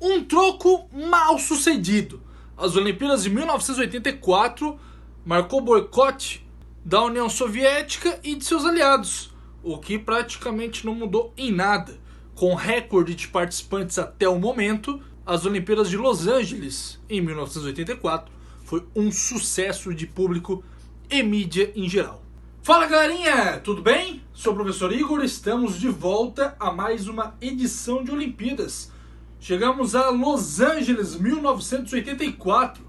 Um troco mal sucedido. As Olimpíadas de 1984 marcou boicote da União Soviética e de seus aliados, o que praticamente não mudou em nada. Com recorde de participantes até o momento, as Olimpíadas de Los Angeles, em 1984, foi um sucesso de público e mídia em geral. Fala galerinha, tudo bem? Sou o professor Igor, estamos de volta a mais uma edição de Olimpíadas. Chegamos a Los Angeles 1984,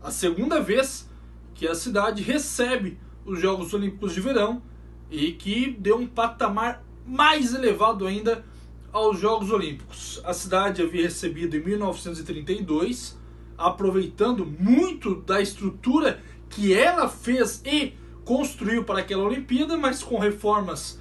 a segunda vez que a cidade recebe os Jogos Olímpicos de Verão e que deu um patamar mais elevado ainda aos Jogos Olímpicos. A cidade havia recebido em 1932, aproveitando muito da estrutura que ela fez e construiu para aquela Olimpíada, mas com reformas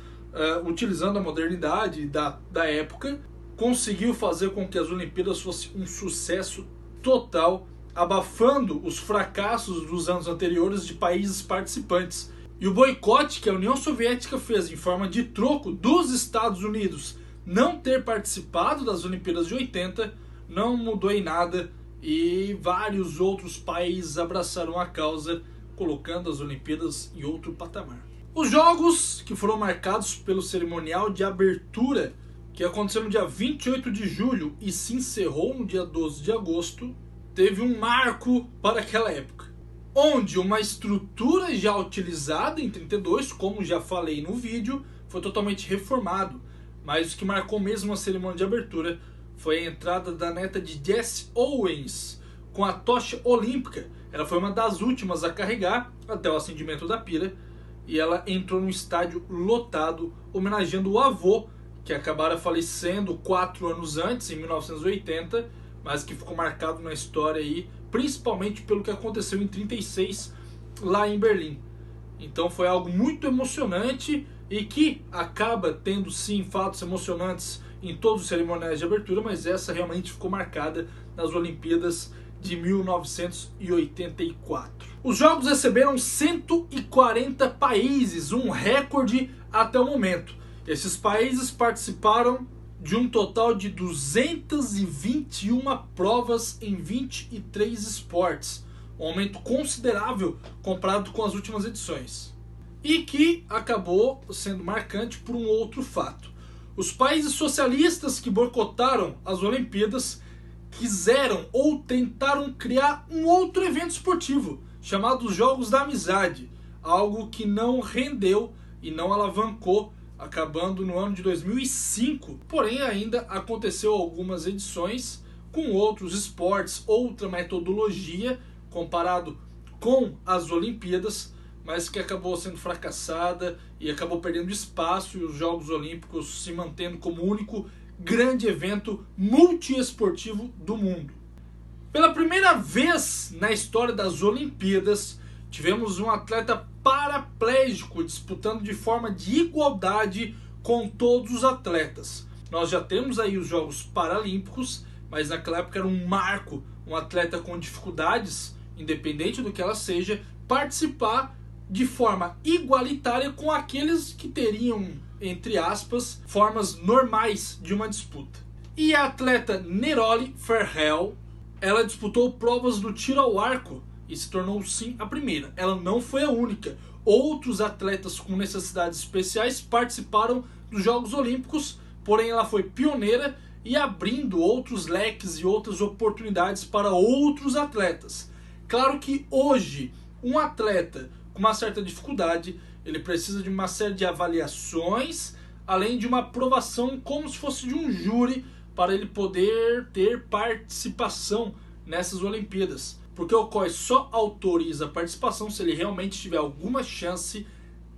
utilizando a modernidade da época, conseguiu fazer com que as Olimpíadas fossem um sucesso total, abafando os fracassos dos anos anteriores de países participantes. E o boicote que a União Soviética fez em forma de troco dos Estados Unidos não ter participado das Olimpíadas de 80 não mudou em nada, e vários outros países abraçaram a causa, colocando as Olimpíadas em outro patamar. Os jogos, que foram marcados pelo cerimonial de abertura, que aconteceu no dia 28 de julho e se encerrou no dia 12 de agosto, teve um marco para aquela época, onde uma estrutura já utilizada em 32, como já falei no vídeo, foi totalmente reformado, mas o que marcou mesmo a cerimônia de abertura foi a entrada da neta de Jesse Owens com a tocha olímpica. Ela foi uma das últimas a carregar até o acendimento da pira, e ela entrou no estádio lotado, homenageando o avô, que acabara falecendo 4 anos antes, em 1980, mas que ficou marcado na história aí, principalmente pelo que aconteceu em 36 lá em Berlim. Então foi algo muito emocionante e que acaba tendo sim fatos emocionantes em todos os cerimoniais de abertura, mas essa realmente ficou marcada nas Olimpíadas de 1984. Os jogos receberam 140 países, um recorde até o momento. Esses países participaram de um total de 221 provas em 23 esportes, um aumento considerável comparado com as últimas edições, e que acabou sendo marcante por um outro fato. Os países socialistas que boicotaram as Olimpíadas quiseram ou tentaram criar um outro evento esportivo, chamado Jogos da Amizade, algo que não rendeu e não alavancou, acabando no ano de 2005. Porém, ainda aconteceu algumas edições com outros esportes, outra metodologia comparado com as Olimpíadas, mas que acabou sendo fracassada e acabou perdendo espaço, e os Jogos Olímpicos se mantendo como o único grande evento multiesportivo do mundo. Pela primeira vez na história das Olimpíadas, tivemos um atleta paraplégico disputando de forma de igualdade com todos os atletas. Nós já temos aí os Jogos Paralímpicos, mas naquela época era um marco, um atleta com dificuldades, independente do que ela seja, participar de forma igualitária com aqueles que teriam, entre aspas, formas normais de uma disputa. E a atleta Neroli Ferrell, ela disputou provas do tiro ao arco e se tornou sim a primeira. Ela não foi a única. Outros atletas com necessidades especiais participaram dos Jogos Olímpicos, porém ela foi pioneira e abrindo outros leques e outras oportunidades para outros atletas. Claro que hoje um atleta com uma certa dificuldade, ele precisa de uma série de avaliações, além de uma aprovação como se fosse de um júri, para ele poder ter participação nessas Olimpíadas. Porque o COI só autoriza a participação se ele realmente tiver alguma chance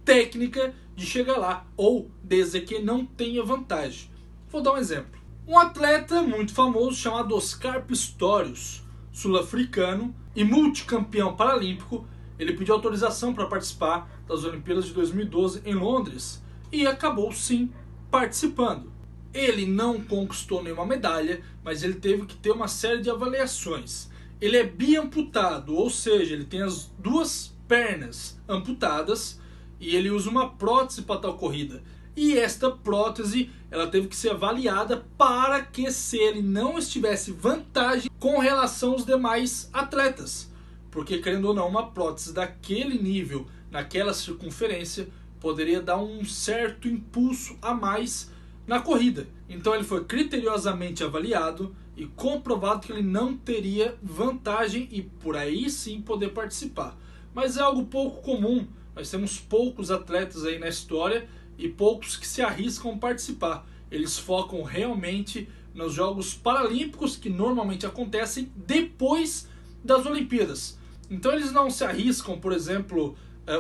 técnica de chegar lá, ou desde que não tenha vantagem. Vou dar um exemplo. Um atleta muito famoso chamado Oscar Pistorius, sul-africano e multicampeão paralímpico, ele pediu autorização para participar das Olimpíadas de 2012 em Londres e acabou sim participando. Ele não conquistou nenhuma medalha, mas ele teve que ter uma série de avaliações. Ele é biamputado, ou seja, ele tem as duas pernas amputadas e ele usa uma prótese para tal corrida. e esta prótese ela teve que ser avaliada para que, se ele não estivesse vantagem com relação aos demais atletas. Porque, querendo ou não, uma prótese daquele nível, naquela circunferência, poderia dar um certo impulso a mais na corrida. Então ele foi criteriosamente avaliado e comprovado que ele não teria vantagem e por aí sim poder participar. Mas é algo pouco comum, nós temos poucos atletas aí na história e poucos que se arriscam a participar. Eles focam realmente nos Jogos Paralímpicos, que normalmente acontecem depois das Olimpíadas. Então eles não se arriscam, por exemplo,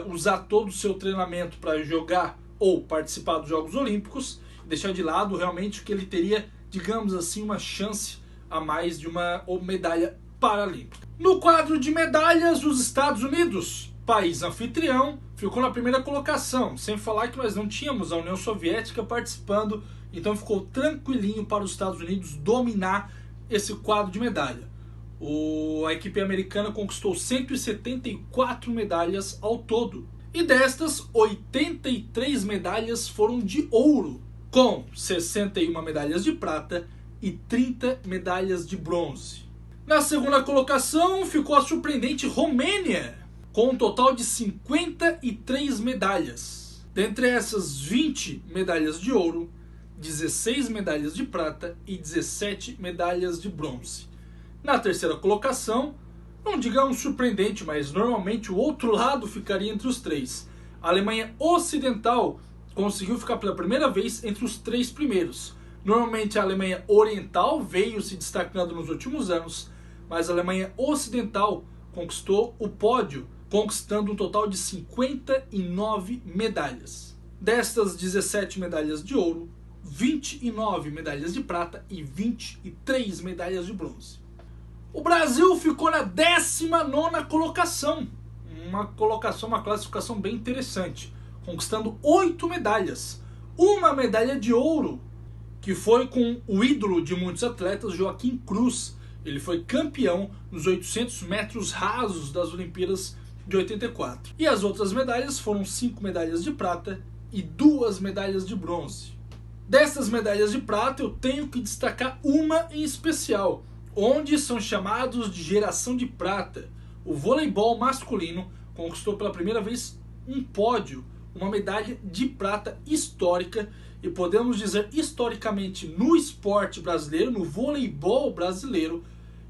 usar todo o seu treinamento para jogar ou participar dos Jogos Olímpicos, deixar de lado realmente o que ele teria, digamos assim, uma chance a mais de uma medalha paralímpica. No quadro de medalhas, os Estados Unidos, país anfitrião, ficou na primeira colocação, sem falar que nós não tínhamos a União Soviética participando, então ficou tranquilinho para os Estados Unidos dominar esse quadro de medalha. A equipe americana conquistou 174 medalhas ao todo, e destas, 83 medalhas foram de ouro, com 61 medalhas de prata e 30 medalhas de bronze. Na segunda colocação ficou a surpreendente Romênia, com um total de 53 medalhas. Dentre essas, 20 medalhas de ouro, 16 medalhas de prata e 17 medalhas de bronze. Na terceira colocação, não digamos surpreendente, mas normalmente o outro lado ficaria entre os três. A Alemanha Ocidental conseguiu ficar pela primeira vez entre os três primeiros. Normalmente a Alemanha Oriental veio se destacando nos últimos anos, mas a Alemanha Ocidental conquistou o pódio, conquistando um total de 59 medalhas. Destas, 17 medalhas de ouro, 29 medalhas de prata e 23 medalhas de bronze. O Brasil ficou na 19ª colocação, uma classificação bem interessante, conquistando 8 medalhas. Uma medalha de ouro, que foi com o ídolo de muitos atletas, Joaquim Cruz. Ele foi campeão nos 800 metros rasos das Olimpíadas de 84. E as outras medalhas foram 5 medalhas de prata e 2 medalhas de bronze. Dessas medalhas de prata eu tenho que destacar uma em especial, onde são chamados de geração de prata. O voleibol masculino conquistou pela primeira vez um pódio, uma medalha de prata histórica, e podemos dizer historicamente no esporte brasileiro, no voleibol brasileiro,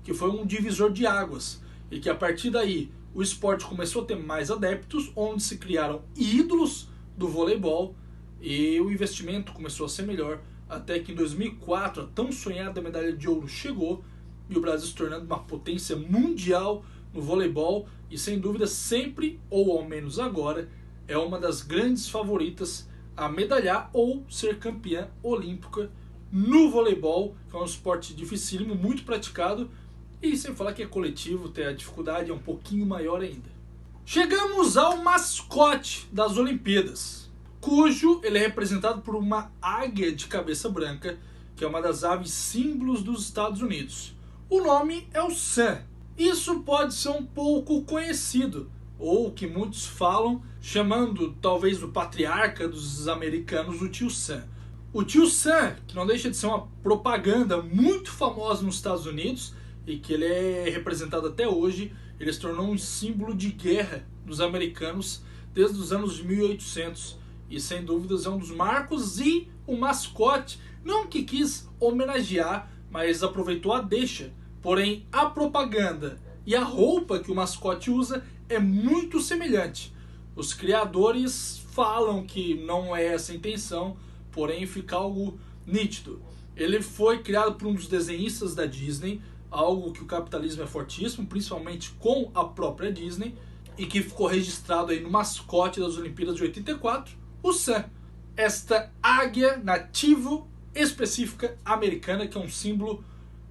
que foi um divisor de águas, e que a partir daí o esporte começou a ter mais adeptos, onde se criaram ídolos do voleibol e o investimento começou a ser melhor, até que em 2004 a tão sonhada medalha de ouro chegou e o Brasil se tornando uma potência mundial no voleibol e sem dúvida sempre, ou ao menos agora, é uma das grandes favoritas a medalhar ou ser campeã olímpica no voleibol, que é um esporte dificílimo, muito praticado, e sem falar que é coletivo, a dificuldade é um pouquinho maior ainda. Chegamos ao mascote das Olimpíadas, cujo ele é representado por uma águia de cabeça branca, que é uma das aves símbolos dos Estados Unidos. O nome é o Sam. Isso pode ser um pouco conhecido, ou que muitos falam, chamando talvez o patriarca dos americanos, o Tio Sam. O Tio Sam, que não deixa de ser uma propaganda muito famosa nos Estados Unidos, e que ele é representado até hoje, ele se tornou um símbolo de guerra dos americanos desde os anos de 1800, e sem dúvidas é um dos marcos e o mascote, não que quis homenagear, mas aproveitou a deixa. Porém, a propaganda e a roupa que o mascote usa é muito semelhante. Os criadores falam que não é essa a intenção, porém fica algo nítido. Ele foi criado por um dos desenhistas da Disney, algo que o capitalismo é fortíssimo, principalmente com a própria Disney, e que ficou registrado aí no mascote das Olimpíadas de 84, o Sam. Esta águia nativo específica americana, que é um símbolo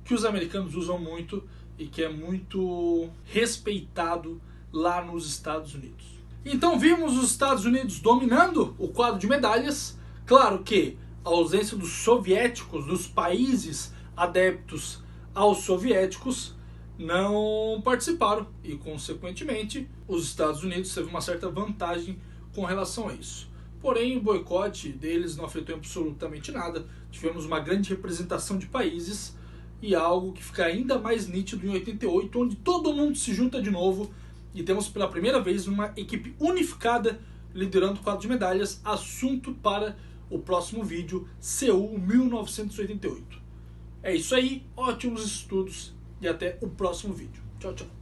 que os americanos usam muito e que é muito respeitado lá nos Estados Unidos. Então vimos os Estados Unidos dominando o quadro de medalhas. Claro que a ausência dos soviéticos, dos países adeptos aos soviéticos, não participaram e, consequentemente, os Estados Unidos teve uma certa vantagem com relação a isso. Porém, o boicote deles não afetou absolutamente nada. Tivemos uma grande representação de países e algo que fica ainda mais nítido em 88, onde todo mundo se junta de novo e temos pela primeira vez uma equipe unificada liderando o quadro de medalhas, assunto para o próximo vídeo, Seul 1988. É isso aí, ótimos estudos e até o próximo vídeo. Tchau, tchau.